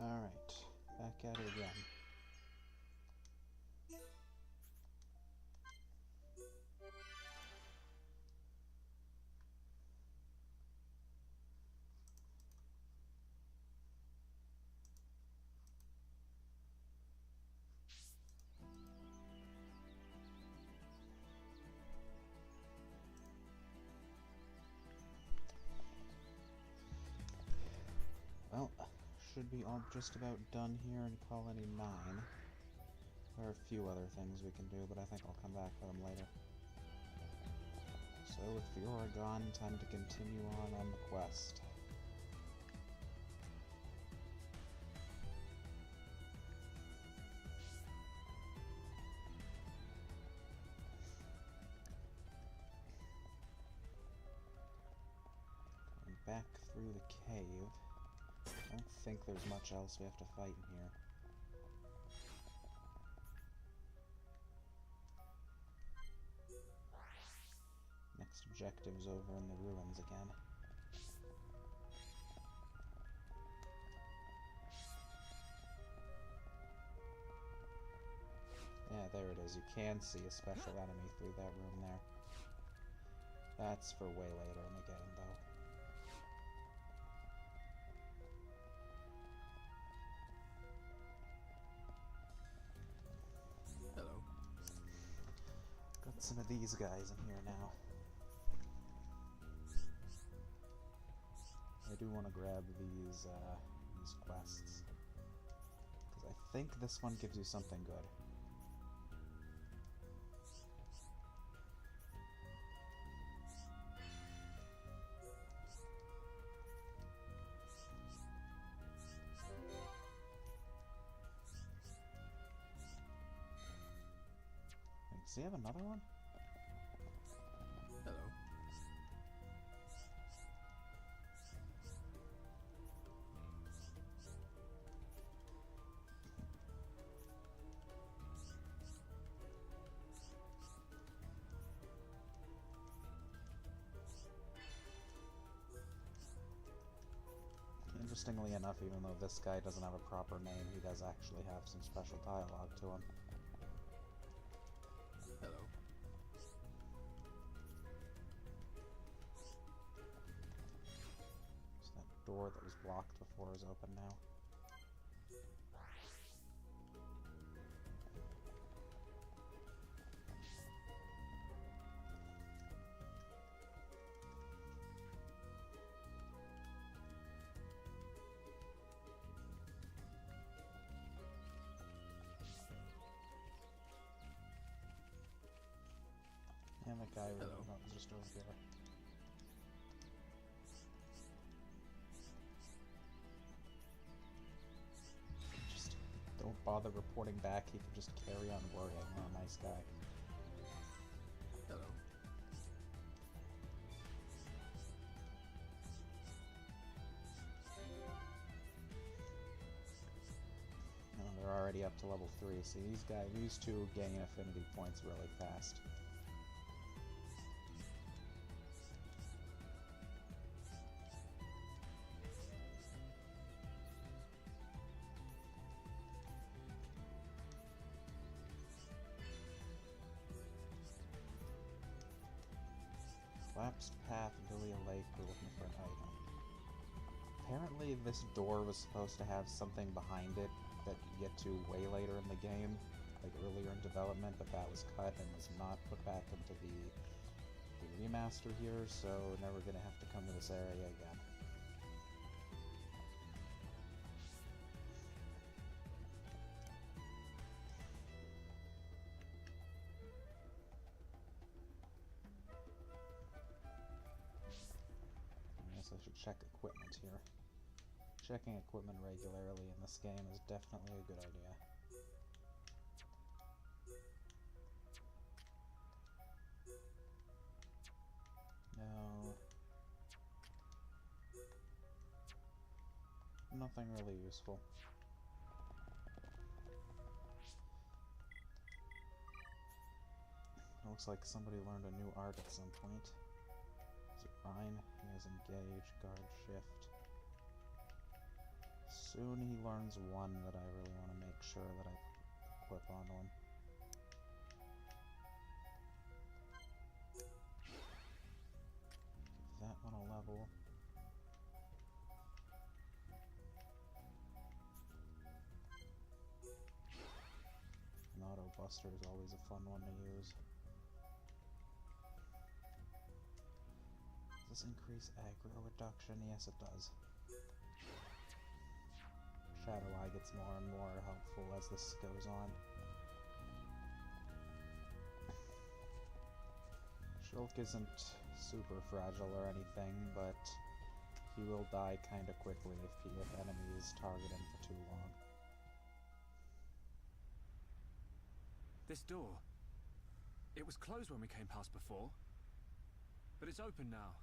Alright, back at it again. Well, should be all just about done here in Colony 9. There are a few other things we can do, but I think I'll come back for them later. So, with Fiora gone, time to continue on the quest. Going back through the cave. I don't think there's much else we have to fight in here. Next objective's over in the ruins again. Yeah, there it is. You can see a special enemy through that room there. That's for way later in the game, though. Hello. Got some of these guys in here now. I do want to grab these quests. Because I think this one gives you something good. Does he have another one? Hello. Interestingly enough, even though this guy doesn't have a proper name, he does actually have some special dialogue to him. Hello. So that door that was blocked before is open now. And the guy was just over here. Just don't bother reporting back, he can just carry on worrying. Oh, nice guy. Hello. No, they're already up to level 3. See, these two gain affinity points really fast. Collapsed path, Lilia Lake, we're looking for an item. Apparently this door was supposed to have something behind it that you get to way later in the game, like earlier in development, but that was cut and was not put back into the remaster here, so now we're gonna have to come to this area again. I should check equipment here. Checking equipment regularly in this game is definitely a good idea. No. Nothing really useful. It looks like somebody learned a new art at some point. Is it Ryan? He has engage, guard, shift. Soon he learns one that I really want to make sure that I equip onto him. Give that one a level. An auto buster is always a fun one to use. Does this increase aggro reduction? Yes, it does. Shadow Eye gets more and more helpful as this goes on. Shulk isn't super fragile or anything, but he will die kinda quickly if enemies target him for too long. This door. It was closed when we came past before. But it's open now.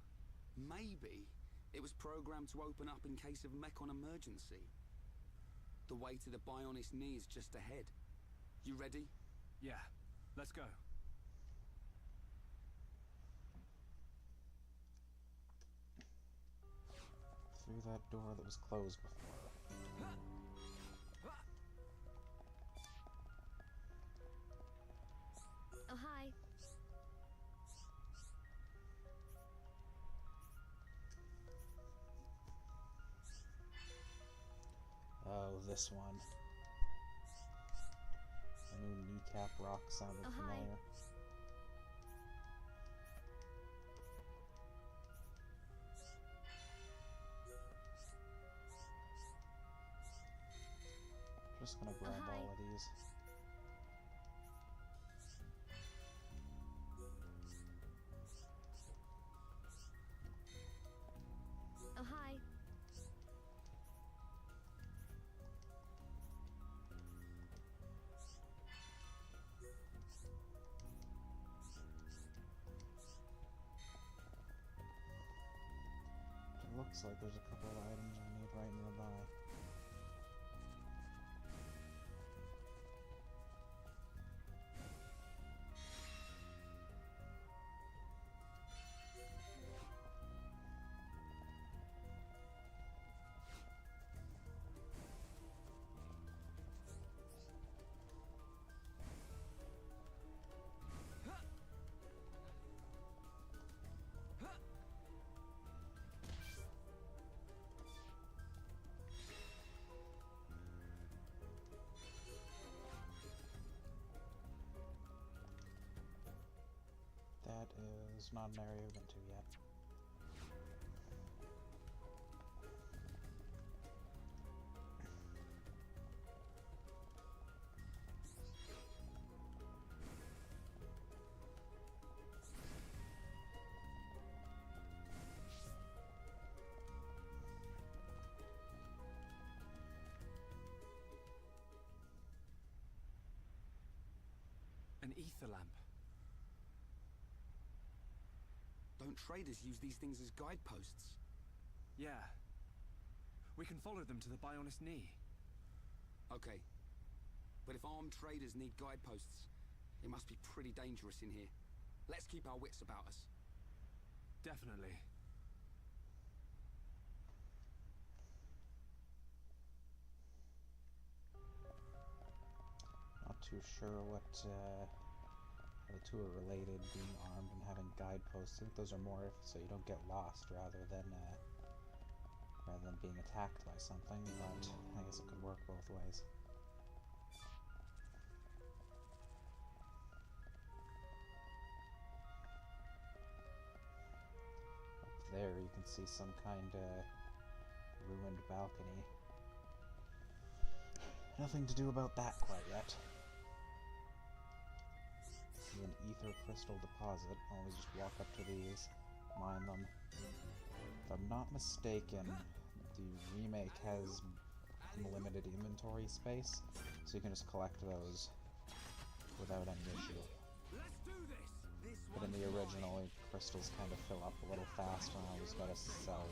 Maybe it was programmed to open up in case of Mechon emergency. The way to the Bionis knee is just ahead. You ready? Yeah, let's go. Through that door that was closed before. Oh, hi. Oh, this one. The new kneecap rock sounded familiar. Just gonna grab all of these. Oh, hi. It looks like there's a couple of items I need right nearby. That is not an area we've been to yet. An ether lamp. Don't traders use these things as guideposts? Yeah. We can follow them to the Bionis knee. Okay. But if armed traders need guideposts, it must be pretty dangerous in here. Let's keep our wits about us. Definitely. Not too sure what how the two are related, being armed and having guideposts. I think those are more so you don't get lost rather than being attacked by something, but I guess it could work both ways. Up there you can see some kind of ruined balcony. Nothing to do about that quite yet. See an ether crystal deposit. Always just walk up to these, mine them. If I'm not mistaken, the remake has limited inventory space, so you can just collect those without any issue. But in the original, crystals kind of fill up a little fast, and I always gotta sell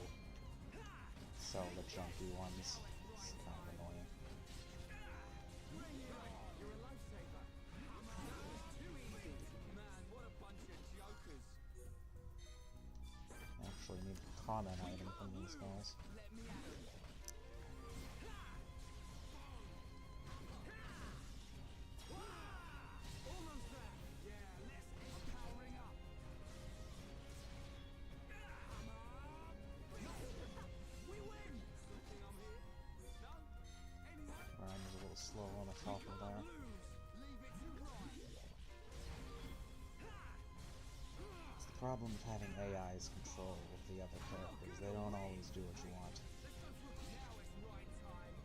the chunky ones. It's kind of annoying. Actually need a comment item from these guys. problem with having AI's control of the other characters. They don't always do what you want.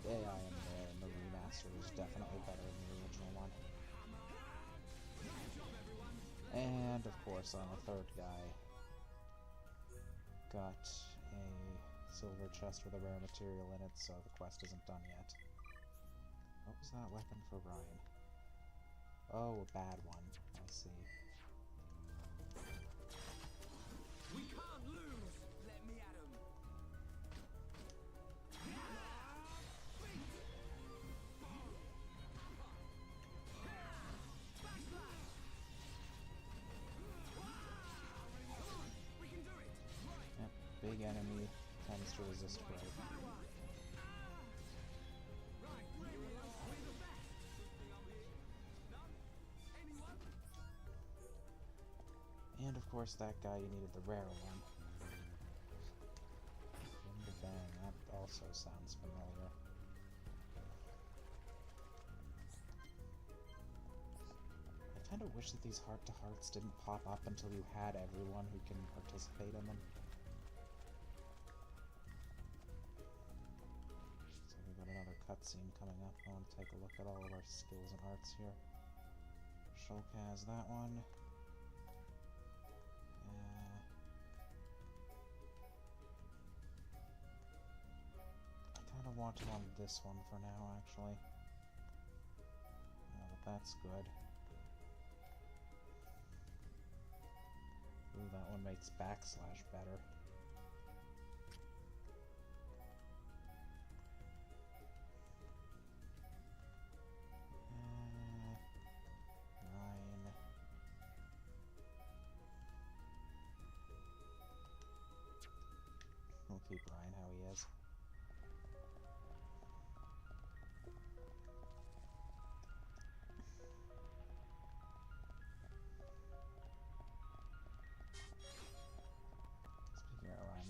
The AI in the remaster is definitely better than the original one. And, of course, I'm a third guy. Got a silver chest with a rare material in it, so the quest isn't done yet. What was that weapon for Ryan? Oh, a bad one. I see. We can't lose! Let me at him! We can do it! Yep, big enemy tends to resist growth. And of course, that guy, you needed the rare one. Wind Bang, that also sounds familiar. I kind of wish that these heart-to-hearts didn't pop up until you had everyone who can participate in them. So we've got another cutscene coming up. I want to take a look at all of our skills and arts here. Shulk has that one. I want him on this one for now, actually. Yeah, but that's good. Ooh, that one makes backslash better. Ryan. We'll keep Ryan how he is.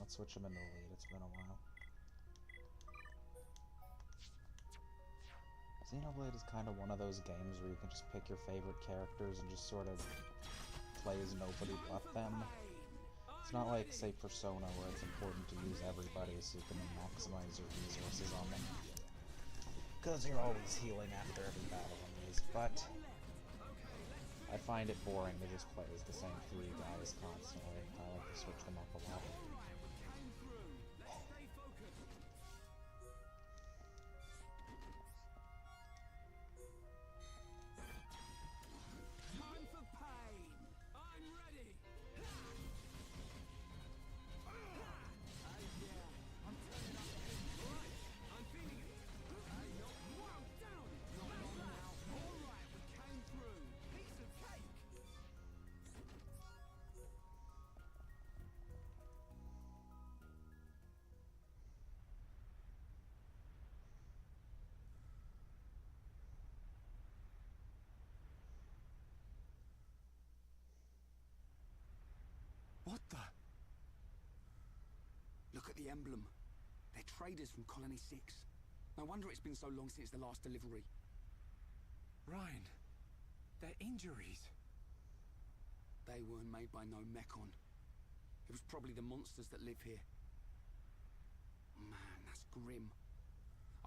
Let's switch him into the lead, it's been a while. Xenoblade is kind of one of those games where you can just pick your favorite characters and just sort of play as nobody but them. It's not like, say, Persona, where it's important to use everybody so you can maximize your resources on them. Because you're always healing after every battle on these, but I find it boring to just play as the same three guys constantly. I like to switch them up a lot. What the? Look at the emblem. They're traders from Colony 6. No wonder it's been so long since the last delivery. Ryan, they're injuries. They weren't made by no Mechon. It was probably the monsters that live here. Man, that's grim.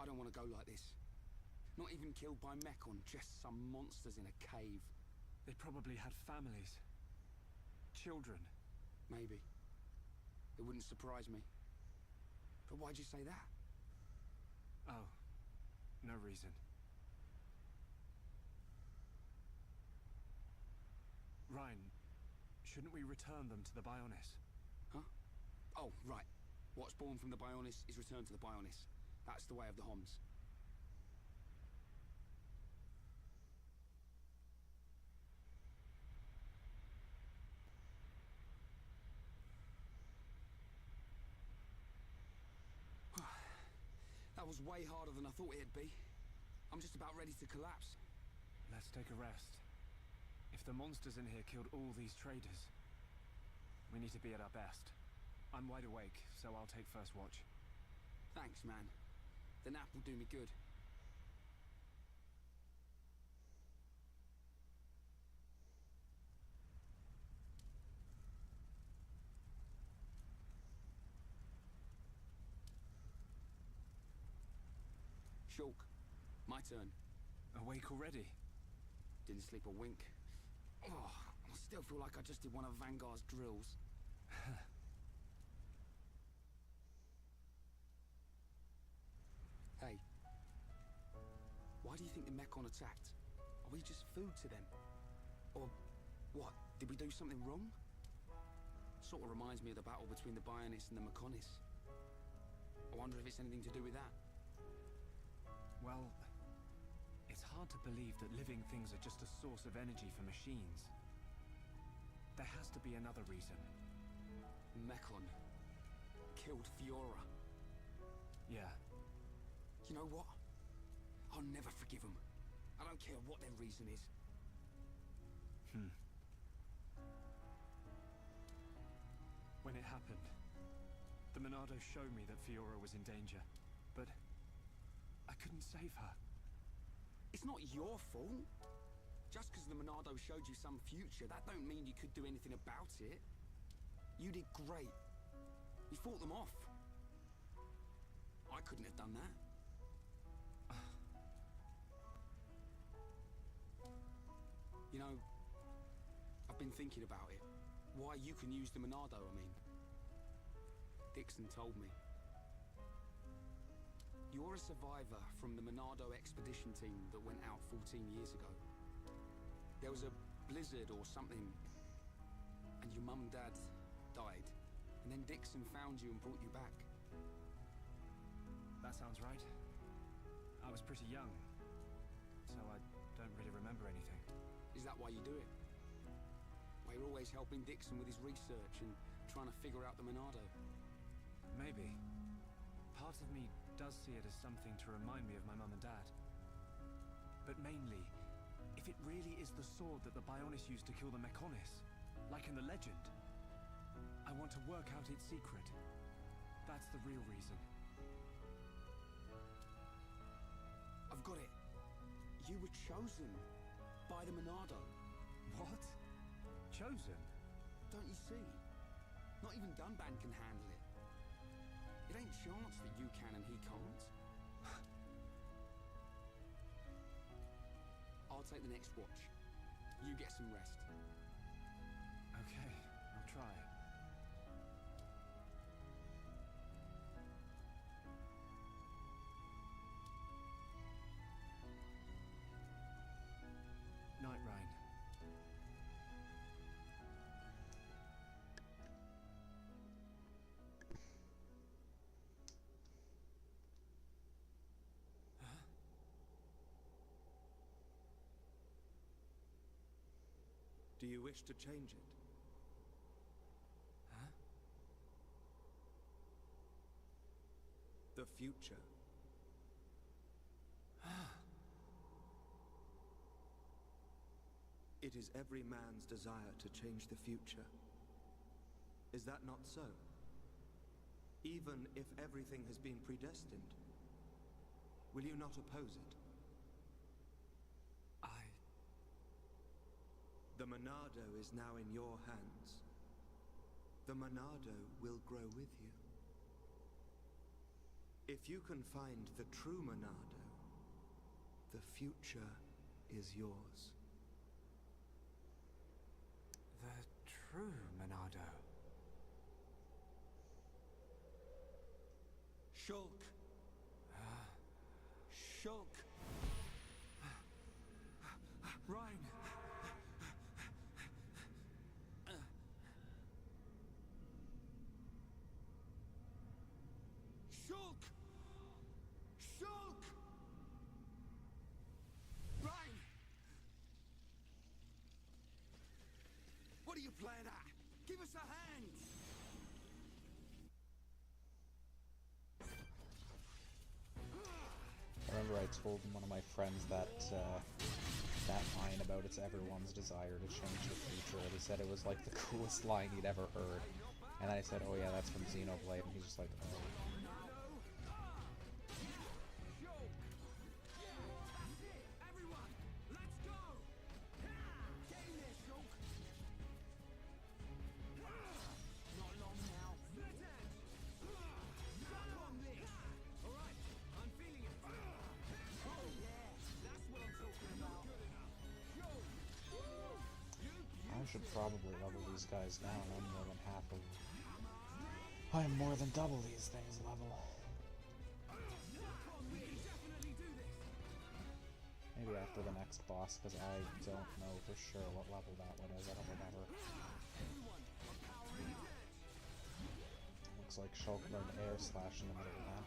I don't want to go like this. Not even killed by Mechon, just some monsters in a cave. They probably had families. Children. Maybe. It wouldn't surprise me. But why'd you say that? Oh, no reason. Ryan, shouldn't we return them to the Bionis? Huh? Oh, right. What's born from the Bionis is returned to the Bionis. That's the way of the Homs. That was way harder than I thought it'd be. I'm just about ready to collapse. Let's take a rest. If the monsters in here killed all these traders, we need to be at our best. I'm wide awake, so I'll take first watch. Thanks, man. The nap will do me good. Shulk, my turn. Awake already? Didn't sleep a wink. Oh, I still feel like I just did one of Vanguard's drills. Hey. Why do you think the Mechon attacked? Are we just food to them? Or what? Did we do something wrong? Sort of reminds me of the battle between the Bionists and the Mechonis. I wonder if it's anything to do with that. Well, it's hard to believe that living things are just a source of energy for machines. There has to be another reason. Mechon killed Fiora. Yeah. You know what? I'll never forgive them. I don't care what their reason is. When it happened, the Monado showed me that Fiora was in danger, but I couldn't save her. It's not your fault. Just because the Monado showed you some future, that don't mean you could do anything about it. You did great. You fought them off. I couldn't have done that. You know, I've been thinking about it. Why you can use the Monado, I mean. Dixon told me. You're a survivor from the Monado expedition team that went out 14 years ago. There was a blizzard or something, and your mum and dad died. And then Dixon found you and brought you back. That sounds right. I was pretty young, so I don't really remember anything. Is that why you do it? Why you're always helping Dixon with his research and trying to figure out the Monado? Maybe. Part of me does see it as something to remind me of my mum and dad. But mainly, if it really is the sword that the Bionis used to kill the Mechonis, like in the legend, I want to work out its secret. That's the real reason. I've got it. You were chosen by the Monado. What? Chosen? Don't you see? Not even Dunban can handle it. It ain't chance that you can and he can't. I'll take the next watch. You get some rest. Okay, I'll try. Night, Ryan. Do you wish to change it? Huh? The future. It is every man's desire to change the future. Is that not so? Even if everything has been predestined, will you not oppose it? The Monado is now in your hands. The Monado will grow with you. If you can find the true Monado, the future is yours. The true Monado. Shulk! Shulk! Ryan! Shulk! Shulk! Ryan! What are you playing at? Give us a hand! I remember I told one of my friends that that line about it's everyone's desire to change the future, and he said it was like the coolest line he'd ever heard. And I said, oh yeah, that's from Xenoblade, and he's just like, oh. probably level these guys down. I'm more than double these things level. Maybe after the next boss, because I don't know for sure what level that one is. I don't remember. Looks like Shulk learned Air Slash in the middle of that.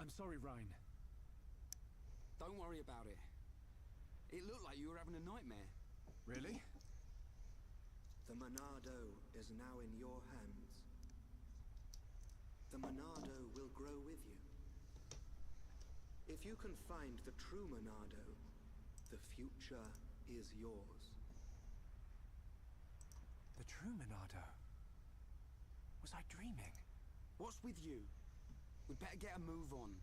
I'm sorry, Ryan. Don't worry about it. It looked like you were having a nightmare. Really? The Monado is now in your hands. The Monado will grow with you. If you can find the true Monado, the future is yours. The true Monado? Was I dreaming? What's with you? We'd better get a move on.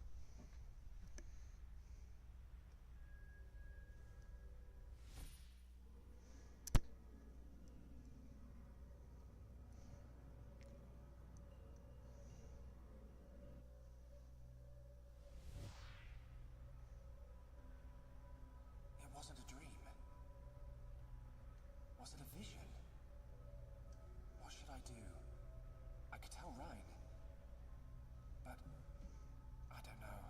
It wasn't a dream. Was it a vision? What should I do? I could tell Ryan. But I don't know.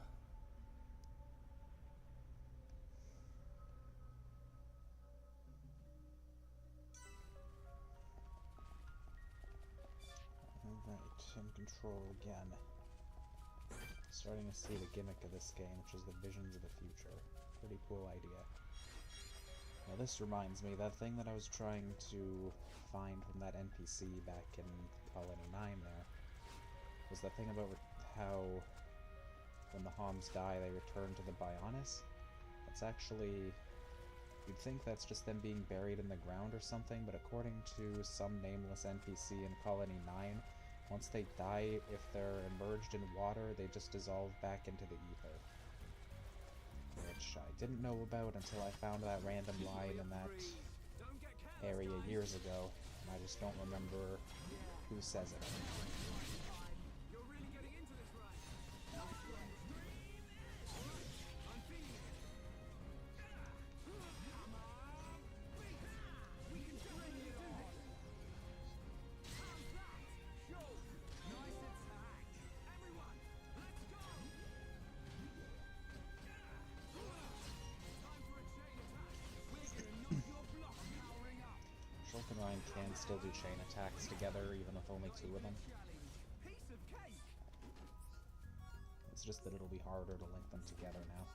Alright, in control again. Starting to see the gimmick of this game, which is the visions of the future. Pretty cool idea. Now this reminds me, that thing that I was trying to find from that NPC back in Colony 9 there, was the thing about how when the Homs die they return to the Bionis. It's actually... you'd think that's just them being buried in the ground or something, but according to some nameless NPC in Colony 9, once they die, if they're immersed in water, they just dissolve back into the ether. Which I didn't know about until I found that random line in that area years ago, and I just don't remember who says it. Shulk and Ryan can still do chain attacks together, even with only 2 of them. It's just that it'll be harder to link them together now.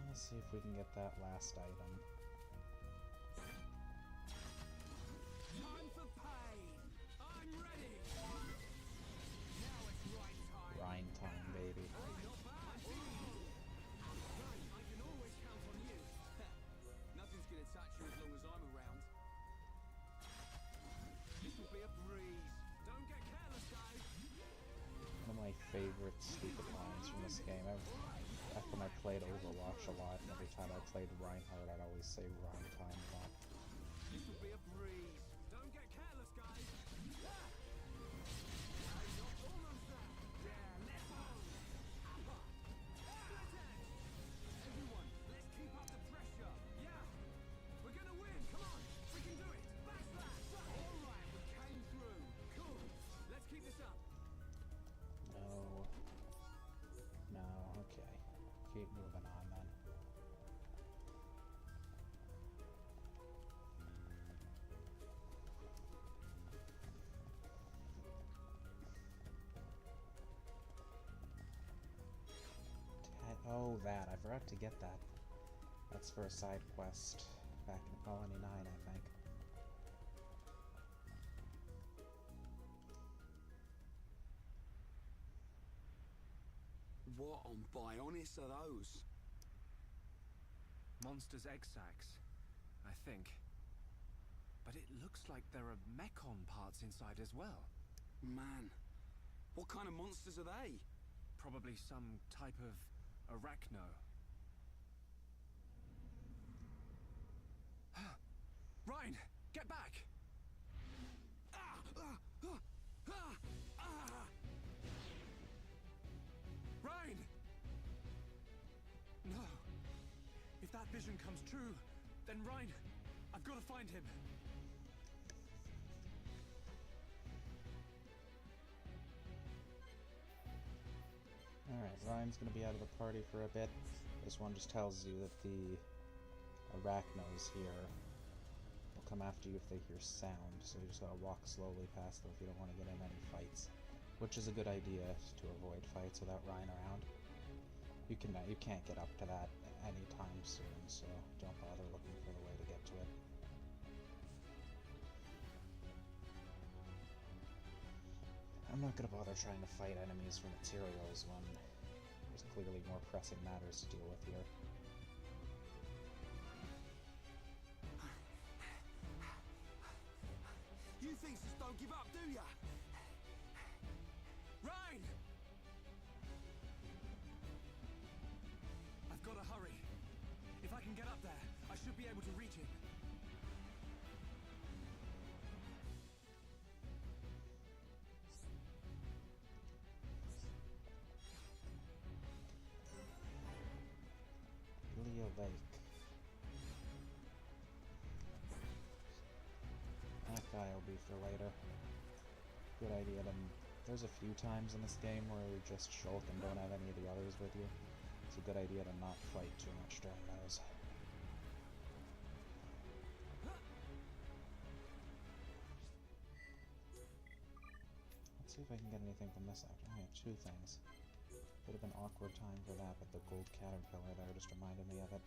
Let's see if we can get that last item. Ryan time, baby. Nothing's gonna touch you as long as I'm around. This will be a breeze. Don't get careless, guys. One of my favorite stupid lines from this game. Back when I played Overwatch a lot, and every time I played Reinhardt, I'd always say Ryan time a lot. This will be a breeze. Don't get careless, guys. Everyone, let's keep up the pressure. Yeah, we're gonna win. Come on, we can do it. Backslash. All right, we came through. Cool. Let's keep this up. No. No, okay. Keep moving on then. Oh, that. I forgot to get that. That's for a side quest back in Colony 9, I think. What on Bionis are those? Monsters' egg sacs, I think. But it looks like there are mechon parts inside as well. Man, what kind of monsters are they? Probably some type of arachno. Ryan, get back! vision comes true, then Ryan, I've got to find him. Alright, Ryan's gonna be out of the party for a bit. This one just tells you that the arachnos here will come after you if they hear sound, so you just gotta walk slowly past them if you don't want to get in any fights. Which is a good idea to avoid fights without Ryan around. You can't get up to that anytime soon, so don't bother looking for the way to get to it. I'm not gonna bother trying to fight enemies for materials when there's clearly more pressing matters to deal with here. You things just don't give up, do ya? Ryan! I've got to hurry. If I can get up there, I should be able to reach him. Lake. That guy will be for later. Good idea to... There's a few times in this game where you just shulk and don't have any of the others with you. It's a good idea to not fight too much during those. Let's see if I can get anything from this act. I have two things. Bit of an awkward time for that, but the gold caterpillar there just reminded me of it.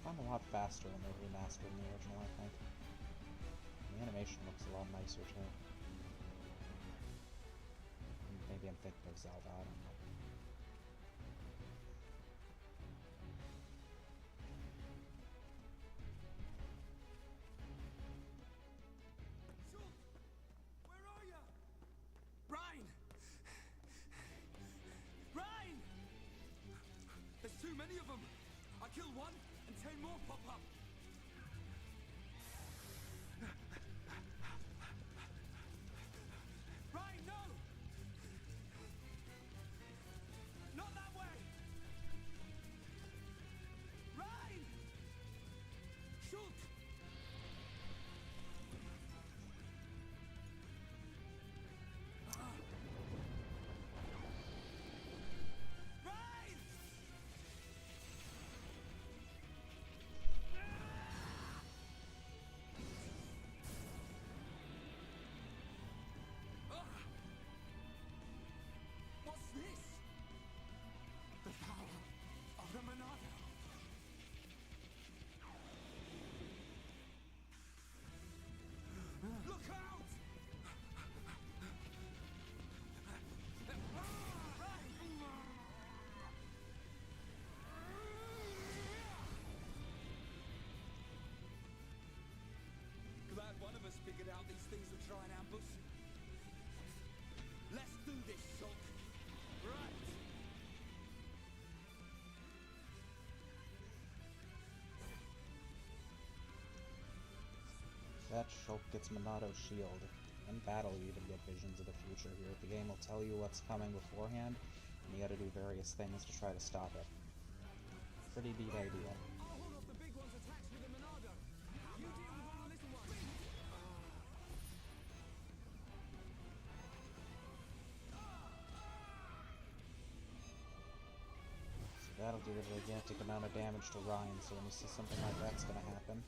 I'm a lot faster when they remastered the original, I think. The animation looks a lot nicer too. Maybe I'm thinking of Zelda, I don't know. Where are you? Ryan! Ryan! There's too many of them! I killed one, and 10 more pop up! Ryan, no! Not that way! Ryan! Shoot! Ryan! What's this? The power of the Monado. Look out! Glad one of us figured out these things would try and ambush. Let's do this, Shulk. Right. That Shulk gets Monado's shield. In battle, you even get visions of the future here. The game will tell you what's coming beforehand, and you gotta do various things to try to stop it. Pretty neat idea. I'll hold off the big one's attacks with the Monado. You deal with all the little ones. So that'll do a gigantic amount of damage to Ryan, so when you see something like that's gonna happen.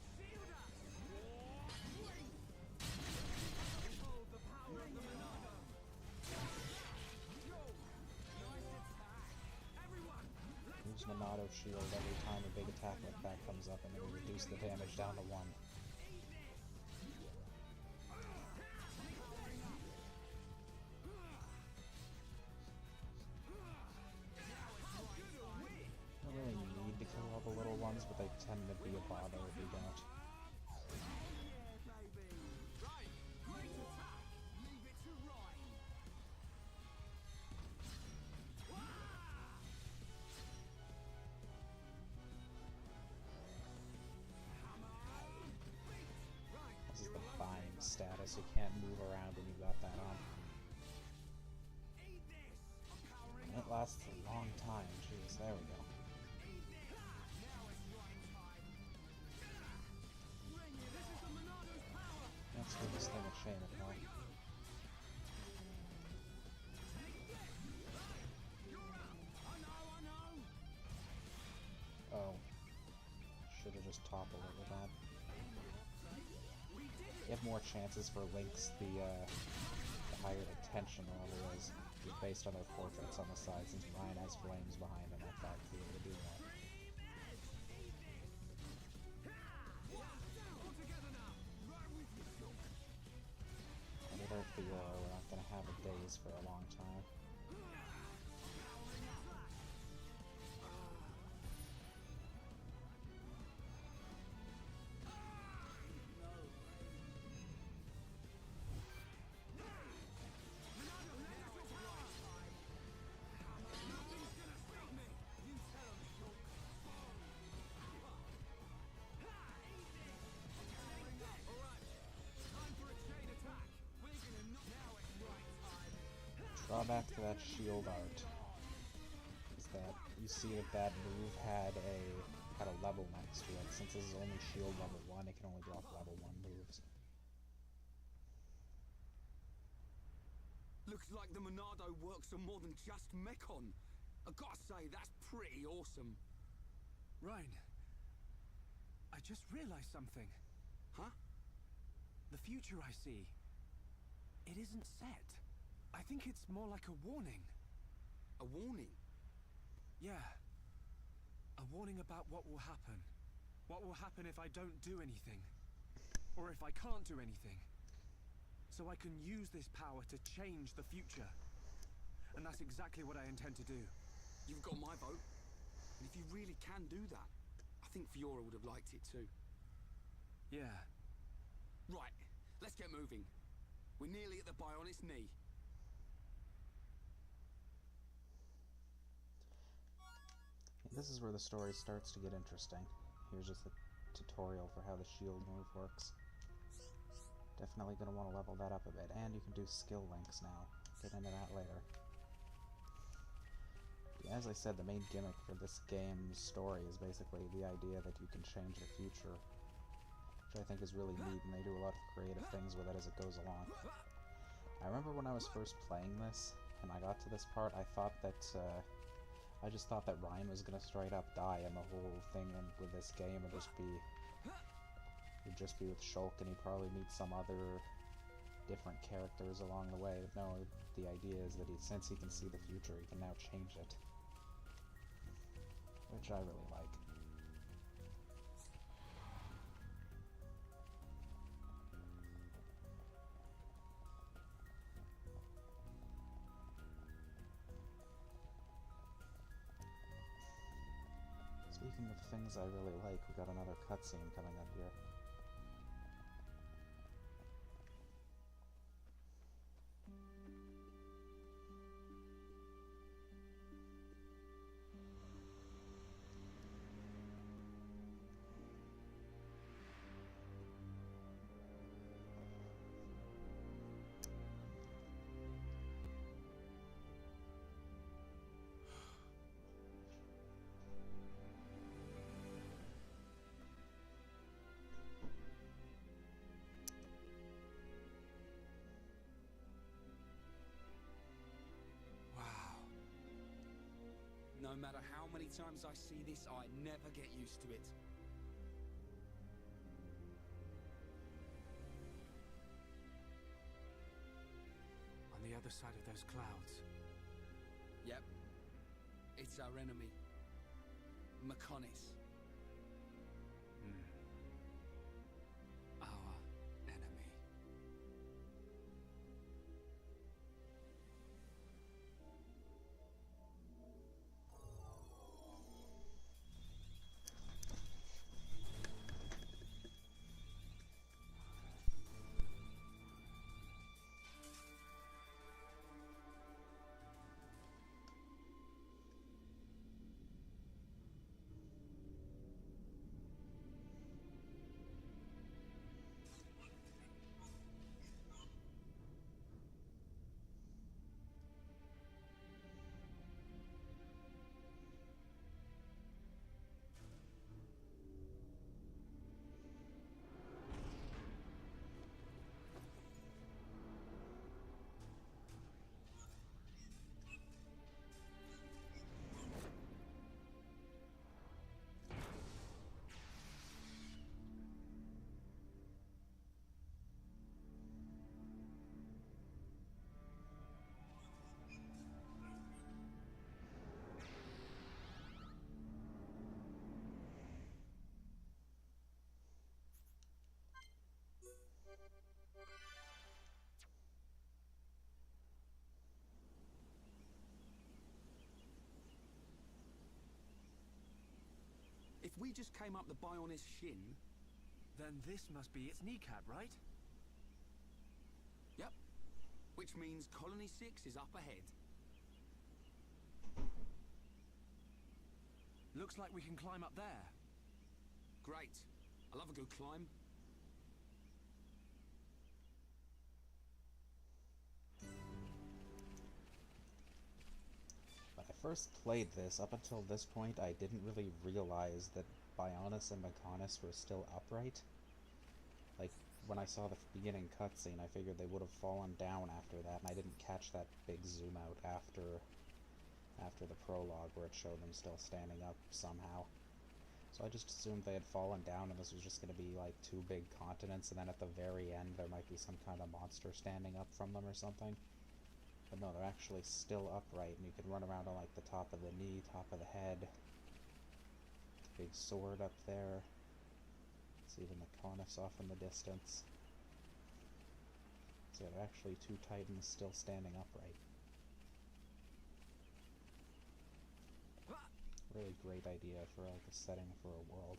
Use Monado shield every time a big attack like that comes up, and it'll reduce the damage down to 1. Don't really need to kill all the little ones, but they tend to be a bother if you don't. guess you can't move around when you got that on. And it lasts a long time. Jeez, there we go. Let's give this thing a chain of hell. Oh. Should have just toppled over that. You have more chances for Lynx the higher the tension level is based on their portraits on the side, since Ryan has flames behind him. I thought he would do that. Without the aura, we're not going to have a daze for a long time. Drawback to that shield art is that you see that move had a level next to it. Since this is only shield level 1, it can only drop level 1 moves. Looks like the Monado works on more than just Mechon. I gotta say, that's pretty awesome. Ryan, I just realized something. Huh? The future I see, it isn't set. I think it's more like a warning. A warning? Yeah. A warning about what will happen. What will happen if I don't do anything. Or if I can't do anything. So I can use this power to change the future. And that's exactly what I intend to do. You've got my vote. And if you really can do that, I think Fiora would have liked it too. Yeah. Right, let's get moving. We're nearly at the Bionis knee. This is where the story starts to get interesting. Here's just a tutorial for how the shield move works. Definitely going to want to level that up a bit. And you can do skill links now. Get into that later. As I said, the main gimmick for this game's story is basically the idea that you can change the future, which I think is really neat, and they do a lot of creative things with it as it goes along. I remember when I was first playing this, and I got to this part, I just thought that Ryan was gonna straight up die, and the whole thing with this game would just be with Shulk, and he'd probably meet some other different characters along the way. But no, the idea is that since he can see the future, he can now change it, which I really like. Speaking of things I really like, we got another cutscene coming up here. No matter how many times I see this, I never get used to it. On the other side of those clouds. Yep. It's our enemy. Mechonis. Our enemy. we just came up the Bionis shin... Then this must be its kneecap, right? Yep. Which means Colony 6 is up ahead. Looks like we can climb up there. Great. I love a good climb. When I first played this, up until this point, I didn't really realize that Bionis and Mechonis were still upright. Like, when I saw the beginning cutscene, I figured they would have fallen down after that, and I didn't catch that big zoom out after the prologue where it showed them still standing up somehow. So I just assumed they had fallen down and this was just going to be like two big continents, and then at the very end there might be some kind of monster standing up from them or something. But no, they're actually still upright, and you can run around on like the top of the knee, top of the head. Big sword up there. See even the Conus off in the distance. So they're actually two titans still standing upright. Really great idea for like a setting for a world.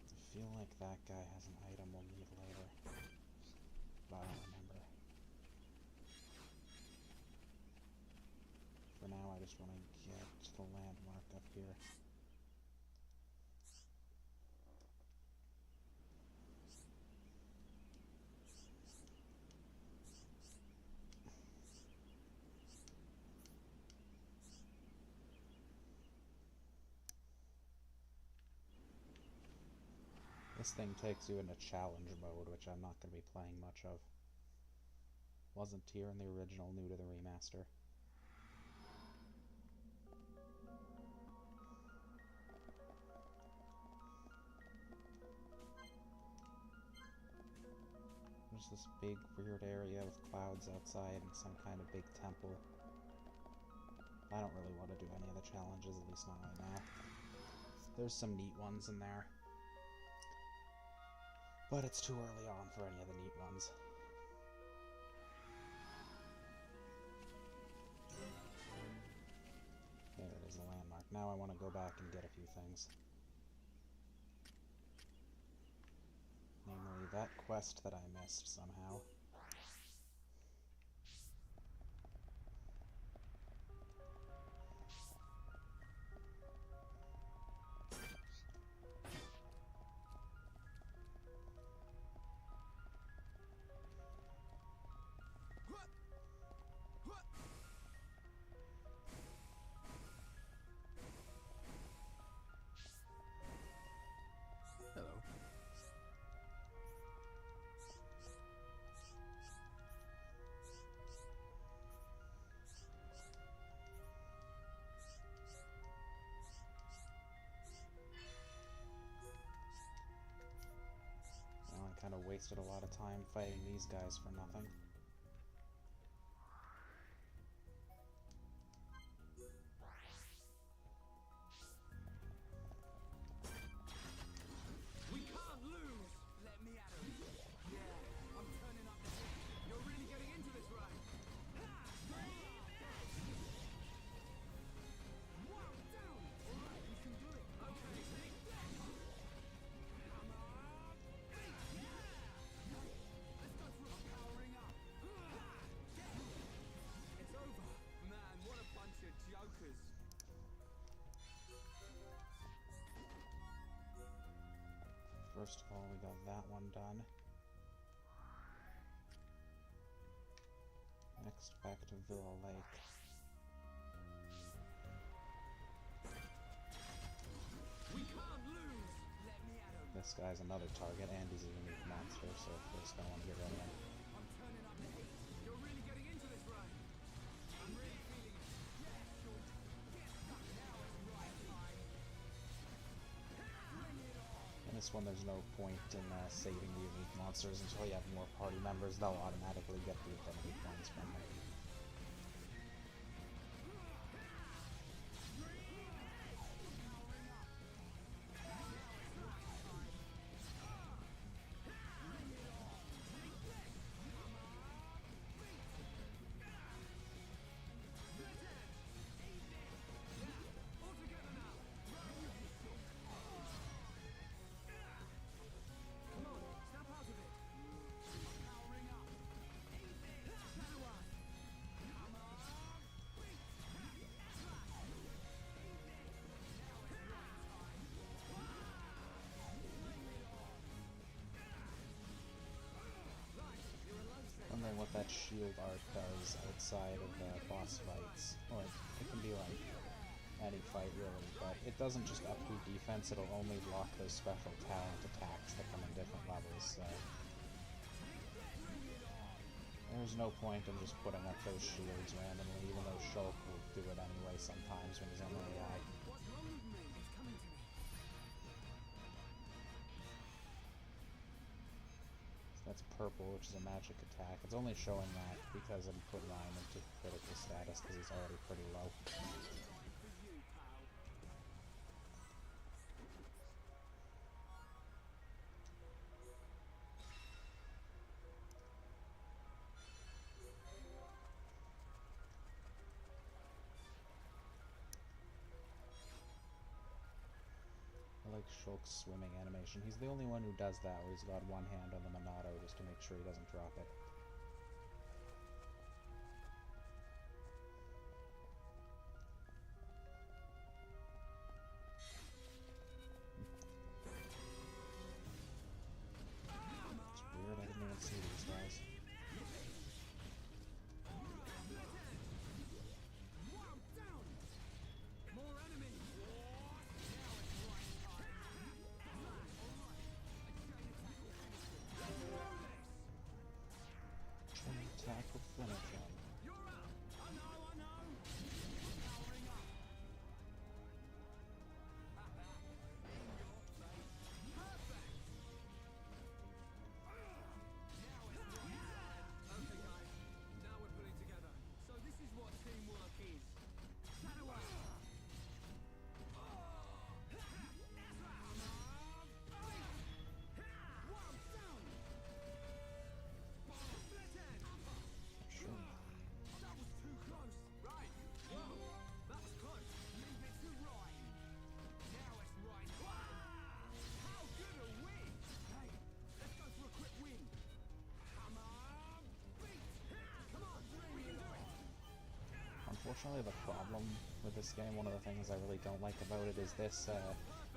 I feel like that guy has an item we'll need later, but I don't remember. For now, I just want to get to the landmark up here. This thing takes you into challenge mode, which I'm not going to be playing much of. Wasn't here in the original, new to the remaster. There's this big weird area with clouds outside and some kind of big temple. I don't really want to do any of the challenges, at least not right now. There's some neat ones in there, but it's too early on for any of the neat ones. There it is, the landmark. Now I want to go back and get a few things. Namely, that quest that I missed somehow. Hello. Well, I kind of wasted a lot of time fighting these guys for nothing. We can't lose! Let me at him. Yeah, I'm turning up the heat. You're really getting into this, right? Wow, down! Alright, we can do it. Okay, big come on! Let's go for a powering up. It's over. Man, what a bunch of jokers. First of all, we got that one done. Next, back to Villa Lake. We can't lose! Let me at him. This guy's another target, and he's a unique monster, so first I want to get rid of him. I'm turning up the heat. You're really getting into this, right? I'm really feeling it. Yeah, sure. Get stuck now is right time. Bring it on. In this one, there's no point in saving the unique monsters until you have more party members. They'll automatically get the affinity points from them. what shield art does outside of boss fights, or it can be like any fight really, but it doesn't just up your defense, it'll only block those special talent attacks that come in different levels, so there's no point in just putting up those shields randomly, even though Shulk will do it anyway sometimes when he's on the AI. That's purple, which is a magic attack. It's only showing that because I'm putting Ryan into critical status because he's already pretty low. I like Shulk's swimming animation. He's the only one who does that, where he's got one hand on the Monado just to make sure he doesn't drop it. It's weird, I didn't even see these guys. Attack will finish him. Unfortunately, the problem with this game, one of the things I really don't like about it, is this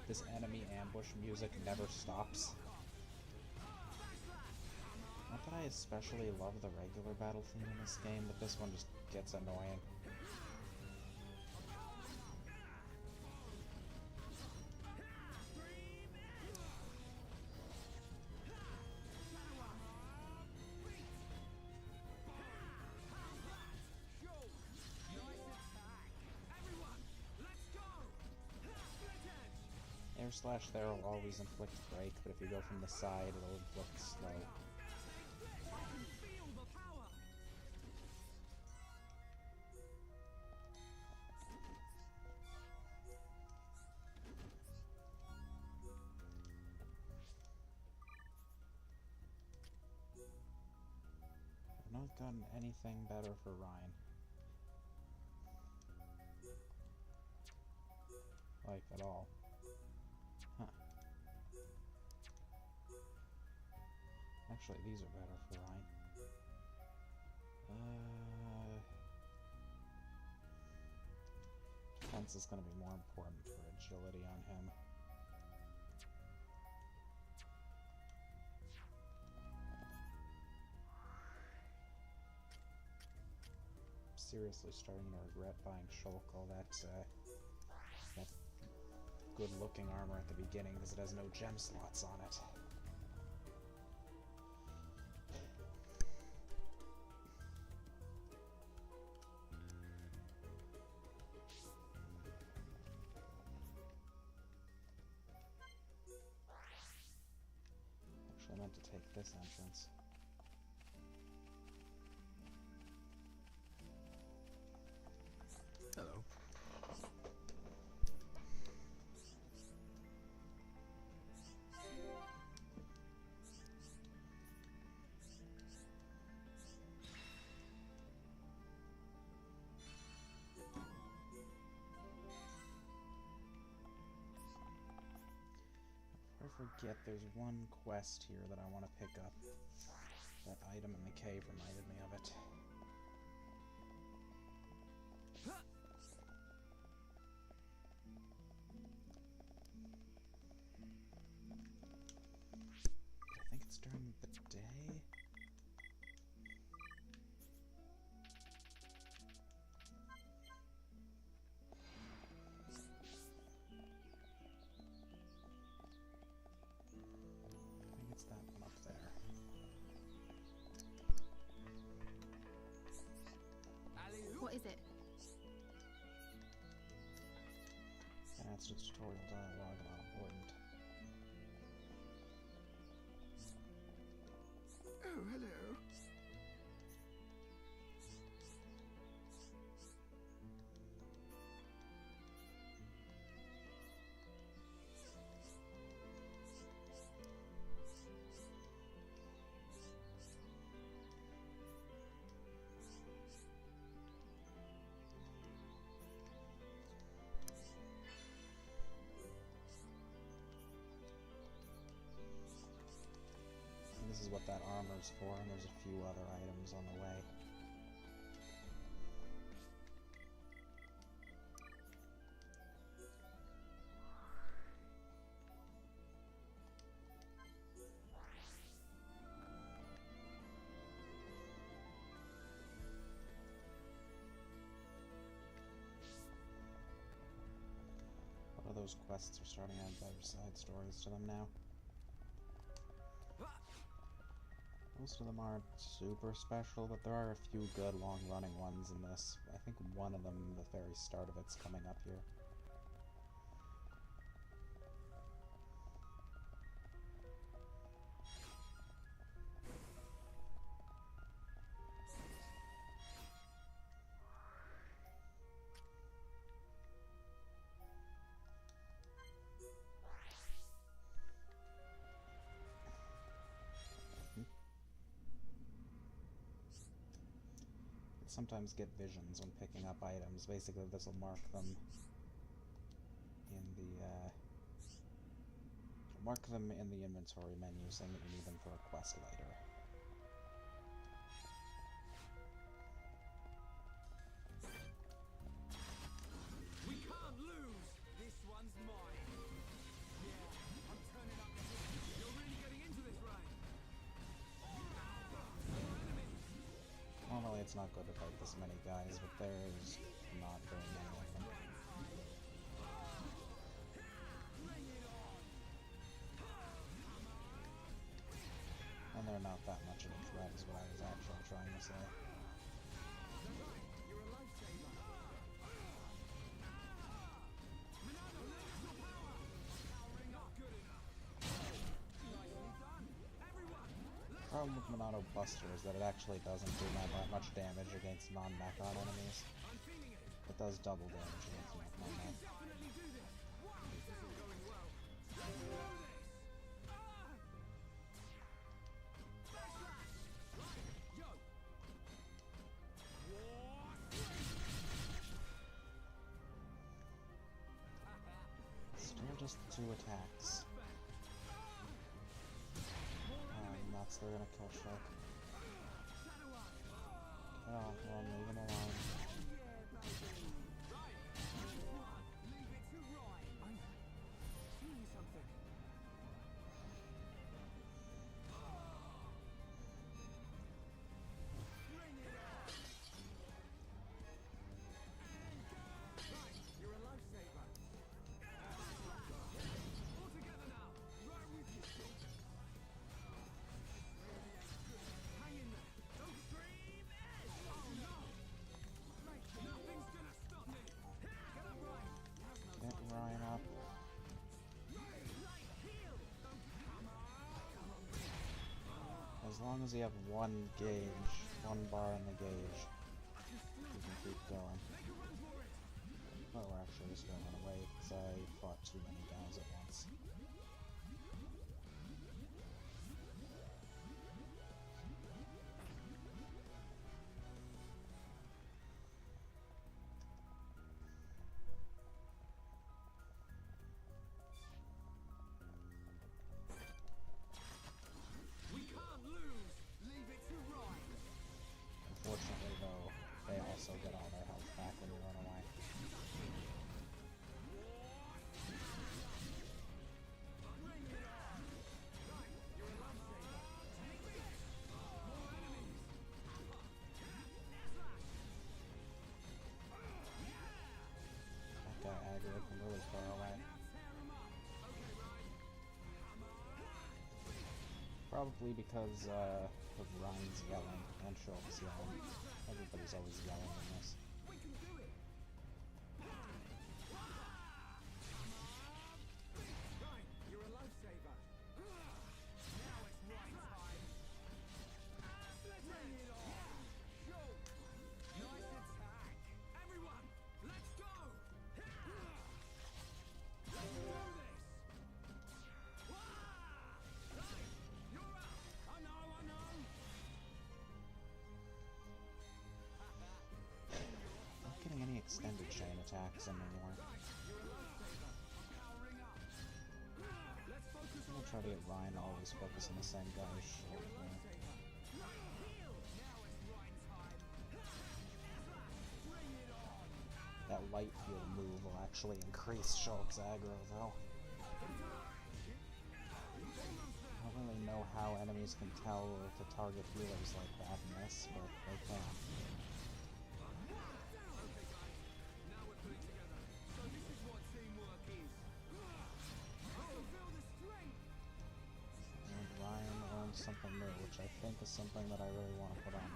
this enemy ambush music never stops. Not that I especially love the regular battle theme in this game, but this one just gets annoying. Air slash there will always inflict break, but if you go from the side, it'll inflict slow. I've not gotten anything better for Ryan. Like, at all. Huh. Actually, these are better for Ryan. Defense is going to be more important for agility on him. I'm seriously starting to regret buying Shulk, all that good-looking armor at the beginning because it has no gem slots on it. Actually, I meant to take this entrance. Hello. Before I forget, there's one quest here that I want to pick up. That item in the cave reminded me of it. I think it's during the day? It's just tutorial dialogue, not important. Oh, hello. This is what that armor's for, and there's a few other items on the way. A lot of those quests are starting to have better side stories to them now. Most of them aren't super special, but there are a few good long-running ones in this. I think one of them, the very start of it's coming up here. Sometimes get visions when picking up items. Basically, this will mark them in the inventory menu, saying that you need them for a quest later. We can't lose! This one's mine! Yeah, I'm turning up the heat. You're really getting into this, right? Normally it's not good to fight this many guys, but there's not very many of them. And they're not that much of a threat is what I was actually trying to say. The problem with Monado Buster is that it actually doesn't do that much damage against non-Mechon enemies. It does double damage against non-Mechon. Still just 2 attacks. Nuts, they're gonna kill Shrek. Get off one, leave him alone. As long as you have one gauge, one bar in the gauge, you can keep going. Oh, we're actually just going to run away because I fought too many guys at once. Unfortunately, though, they also get all their health back when you run away. That guy aggroed from really far away. Probably because of Ryan's yelling and Schultz yelling. Everybody's always yelling in this. attacks anymore. I'm gonna try to get Ryan to always focus on the same guy's shoulder. That light field move will actually increase Shulk's aggro, though. I don't really know how enemies can tell to target healers like that in this, but they can. And Ryan learned something new, which I think is something that I really want to put on him.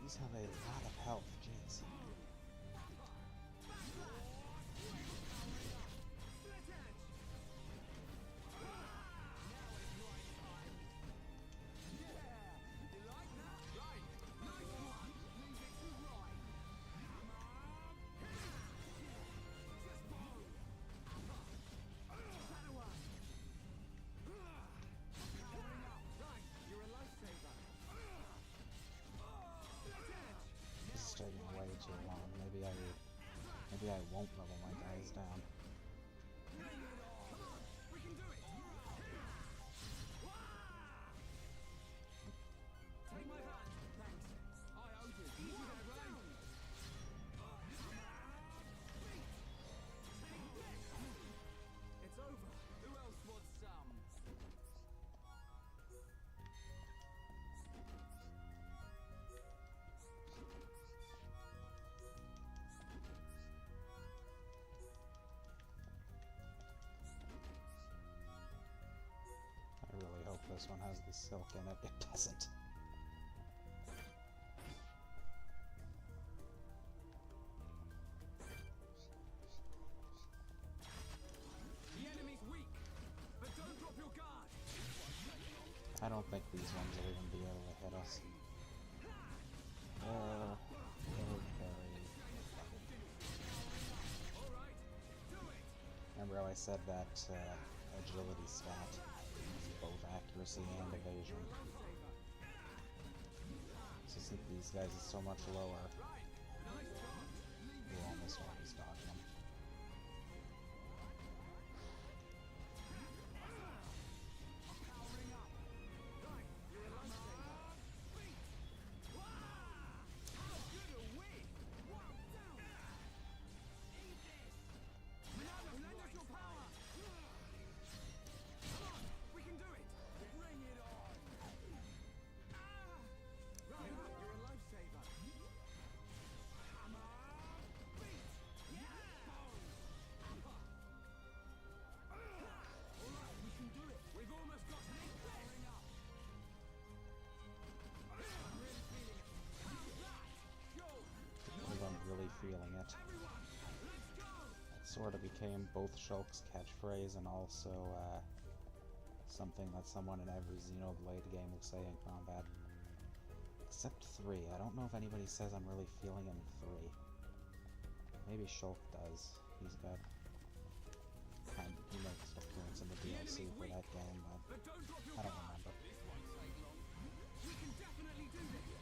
These have a lot of health, jeez. Taking way too long. Maybe I won't level my guys down. It's over. Who else wants some? I really hope this one has the silk in it. It doesn't. The enemy's weak, but don't drop your guard. I don't think these ones will even be able to hit us. Remember how I said that agility stat is both accuracy and evasion? So since these guys is so much lower, we'll almost always dodge them. Feeling it. It sort of became both Shulk's catchphrase and also something that someone in every Xenoblade game will say in combat. Except 3. I don't know if anybody says I'm really feeling him 3. Maybe Shulk does. He's got... he makes an appearance in the DLC for that game, but I don't remember. We can definitely do this.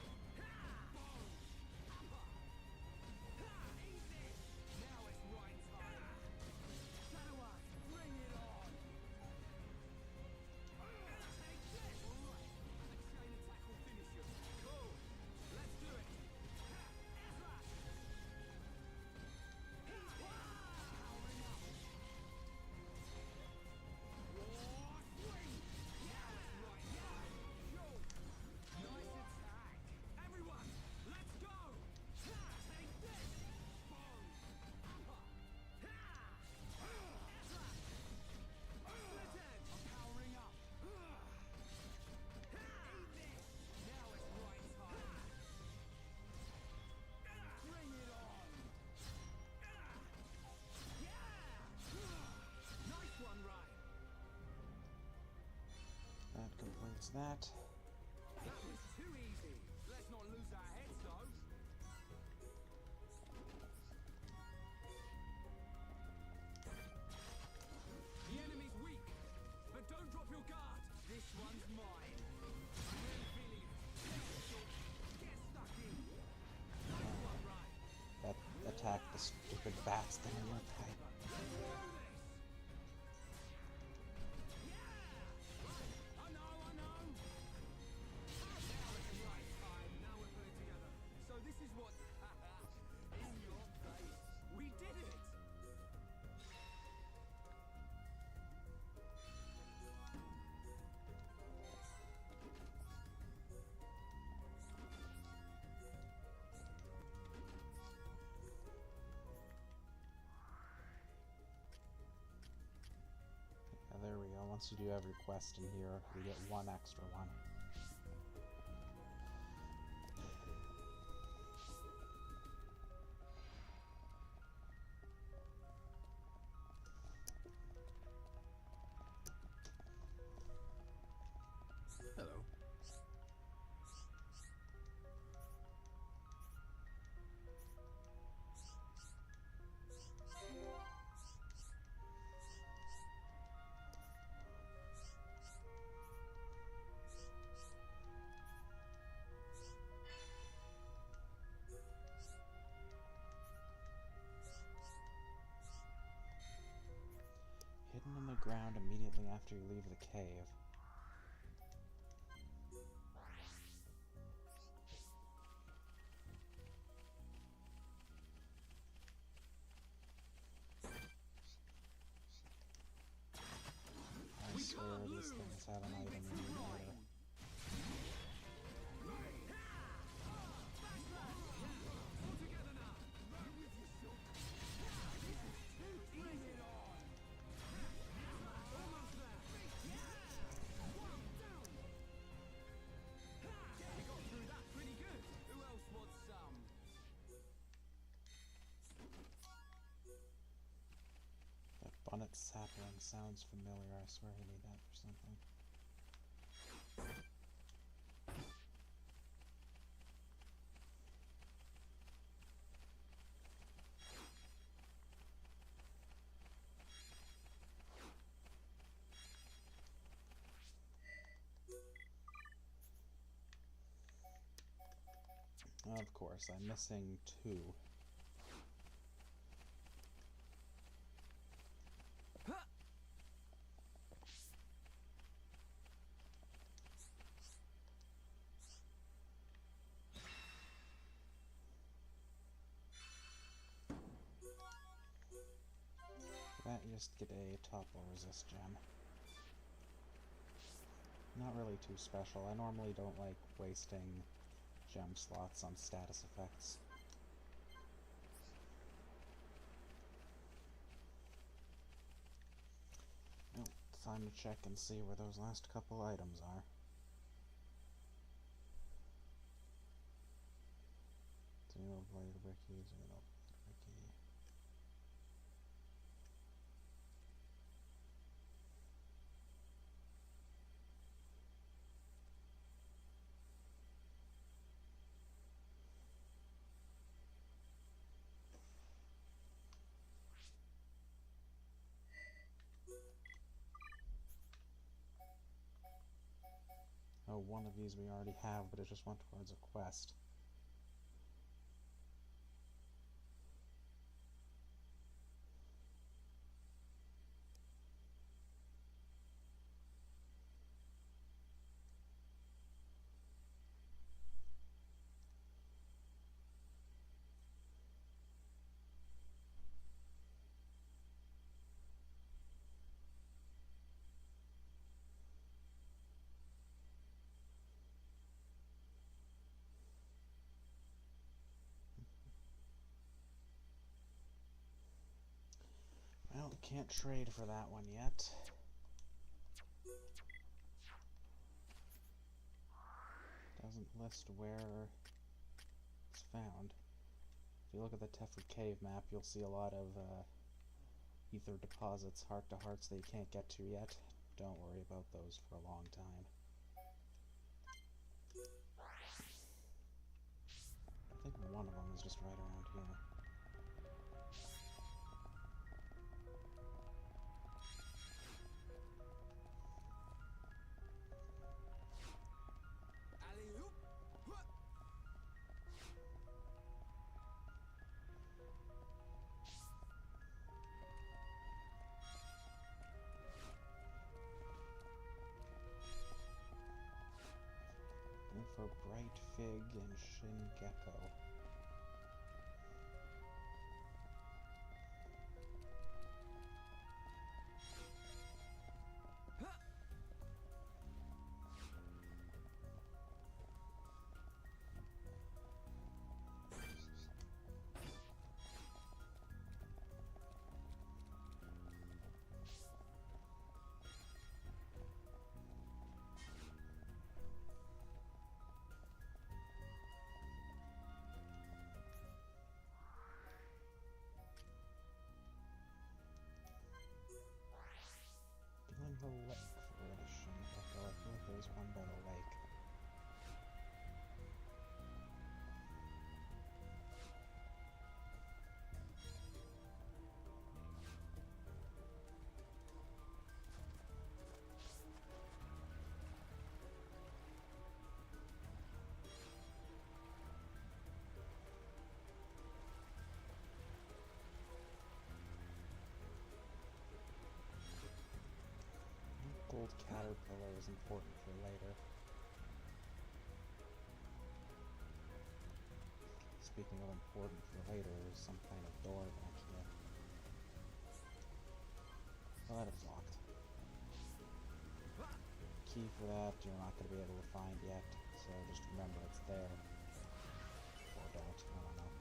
That completes that. That was too easy. Let's not lose our heads, though. The That's the new type. I know. Right, fine. Now we're putting together. So this is what... In your face. We did it! There we go. Once you do every quest in here, we get one extra one. Hello. Hidden in the ground immediately after you leave the cave. I swear these things have an item in the order. That bonnet sapling sounds familiar. I swear I need that for something. Of course, I'm missing two. That just get a topple resist gem. Not really too special. I normally don't like wasting gem slots on status effects. Well, time to check and see where those last couple items are. Xenoblade Wiki, Xenoblade Wiki. Oh, one of these we already have, but it just went towards a quest. Well, can't trade for that one yet. Doesn't list where it's found. If you look at the Tefru Cave map, you'll see a lot of ether deposits, heart-to-hearts that you can't get to yet. Don't worry about those for a long time. I think one of them is just right around here. Sweet Fig and Shingekko. The lake for a Shingekko. I feel like there's one by the lake. Gold caterpillar is important for later. Speaking of important for later, there's some kind of door back here. Well, that is locked. Key for that you're not going to be able to find yet, so just remember it's there. Or don't, I don't know.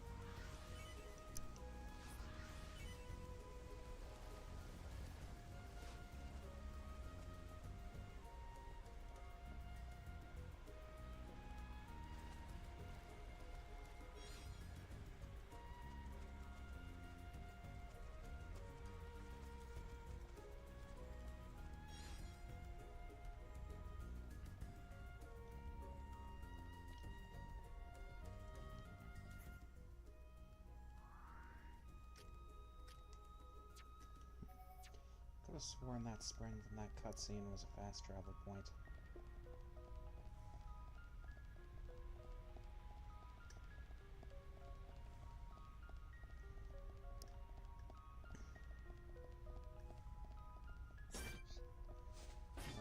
I could have sworn that spring from that cutscene was a fast travel point.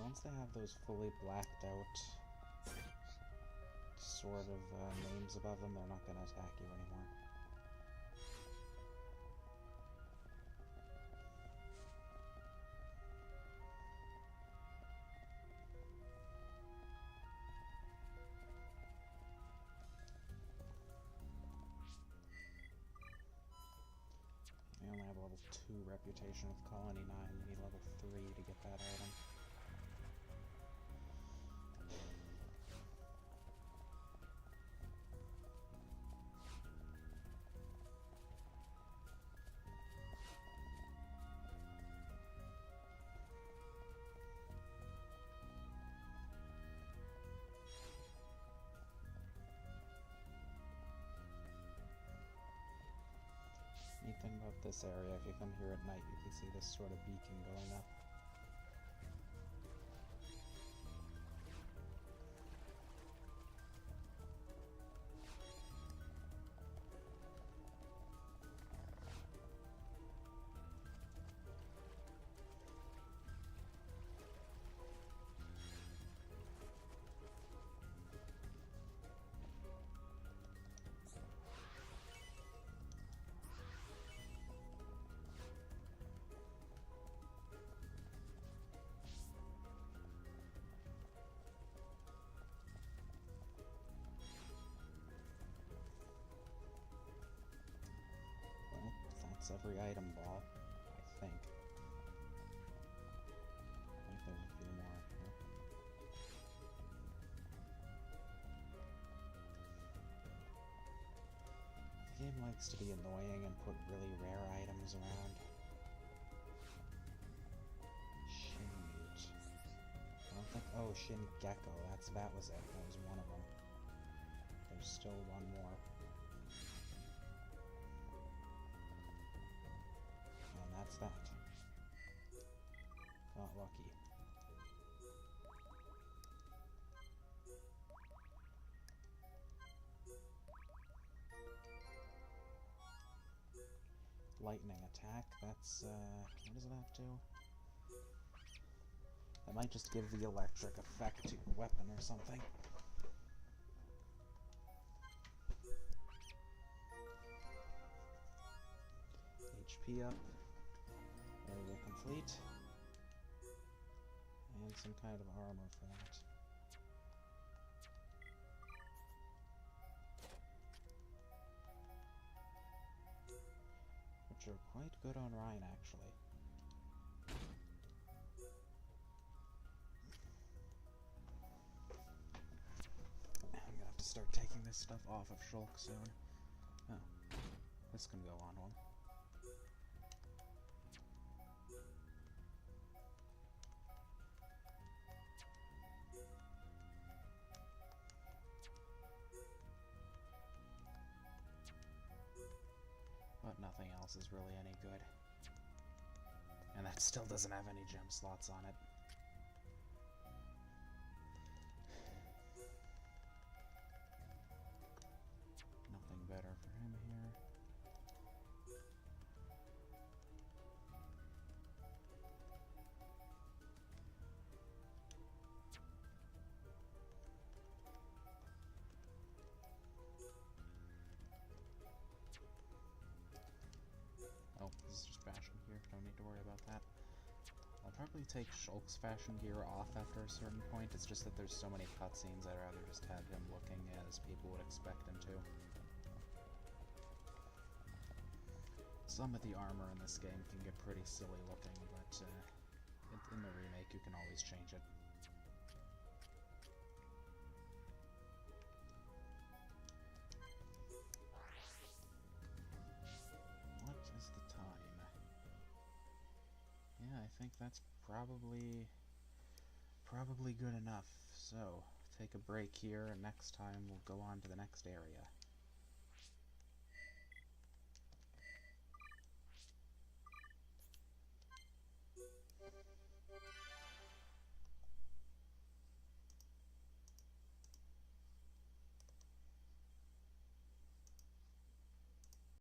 Once they have those fully blacked out sort of names above them, they're not going to attack you anymore. We only have level 2 reputation with Colony 9. We need level 3 to get that item. Neat thing about this area, if you come here at night, you can see this sort of beacon going up. That's every item ball, I think. I think there's a few more up here. The game likes to be annoying and put really rare items around. Shinmute. I don't think... Oh, Shingekko. That was it. That was one of them. There's still one more. That's that. Got lucky. Lightning attack, that's, what does it have to? That might just give the electric effect to your weapon or something. HP up. Area complete. And some kind of armor for that. Which are quite good on Ryan, actually. I'm gonna have to start taking this stuff off of Shulk soon. Oh, this can go on one. But nothing else is really any good. And that still doesn't have any gem slots on it. Nothing better for him here. Oh, this is just fashion gear. Don't need to worry about that. I'll probably take Shulk's fashion gear off after a certain point. It's just that there's so many cutscenes, I'd rather just have him looking as people would expect him to. Some of the armor in this game can get pretty silly looking, but in the remake you can always change it. What is the time? Yeah, I think that's probably good enough. So, take a break here, and next time we'll go on to the next area.